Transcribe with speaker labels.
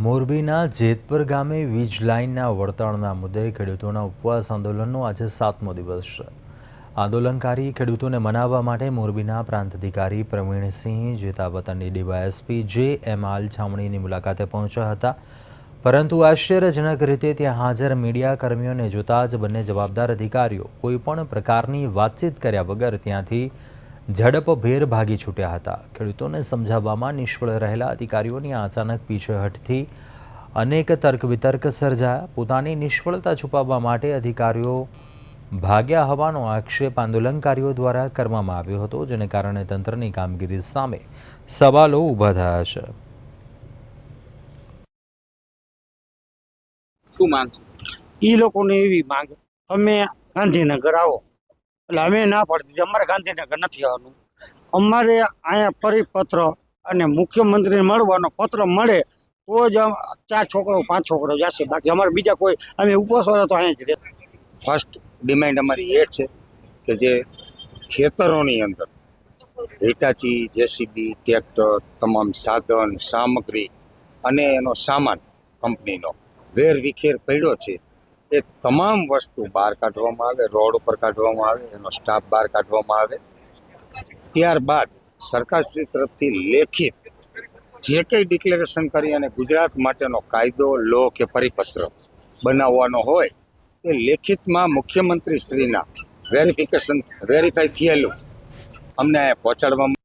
Speaker 1: મોરબીના જેતપર ગામે વીજ લાઇનના વળતરના મુદ્દે ખેડૂતોના ઉપવાસ આંદોલનનો આજે 7મો દિવસ છે। આંદોલનકારી ખેડૂતોને મનાવવા માટે મોરબીના પ્રાંત અધિકારી પ્રવીણસિંહ જેતાવત અને ડીવાયએસપી જે.એમ. છામણીની મુલાકાતે પહોંચ્યા હતા, પરંતુ આશ્ચર્યજનક રીતે ત્યાં હાજર મીડિયા કર્મીઓને જોતા જ બંને જવાબદાર અધિકારીઓ કોઈપણ પ્રકારની વાતચીત કર્યા વગર ત્યાંથી ઝડપભેર ભાગી છૂટ્યા હતા। ખેડૂતોને સમજાવવામાં નિષ્ફળ રહેલા અધિકારીઓની અચાનક પીછેહઠથી અનેક તર્ક વિતર્ક સર્જાયા। પોતાની નિષ્ફળતા છુપાવવા માટે અધિકારીઓ ભાગ્યા હોવાનો આક્ષેપ આંદોલનકારીઓ દ્વારા કરવામાં આવ્યો હતો, જેને કારણે તંત્રની કામગીરી સામે સવાલો ઊભા થયા છે।
Speaker 2: શું માંગ છે?
Speaker 3: એ લોકોને એવી માંગ, તમે ગાંધીનગર આવો એટલે અમે ના પડતી, અમારે ગાંધીનગર નથી આવવાનું। અમારે અહીંયા પરિપત્ર અને મુખ્યમંત્રીને મળવાનો પત્ર મળે તો જ 4 છોકરો 5 છોકરો જશે, બાકી અમારે બીજા કોઈ, અમે ઉપવાસવાળા તો અહીંયા જ રહે।
Speaker 4: ફર્સ્ટ ડિમાન્ડ અમારી એ છે કે જે ખેતરોની અંદર હિટાચી, જેસીબી, ટ્રેક્ટર, તમામ સાધન સામગ્રી અને એનો સામાન કંપનીનો વેરવિખેર પડ્યો છે, એ તમામ વસ્તુ બહાર કાઢવામાં આવે, રોડ ઉપર કાઢવામાં આવે, એનો સ્ટાફ બહાર કાઢવામાં આવે। ત્યારબાદ સરકારશ્રી તરફથી લેખિત જે કંઈ ડિક્લેરેશન કરી અને ગુજરાત માટેનો કાયદો, લો કે પરિપત્ર બનાવવાનો હોય એ લેખિતમાં મુખ્યમંત્રીશ્રીના વેરિફાઈ થયેલું અમને પહોંચાડવામાં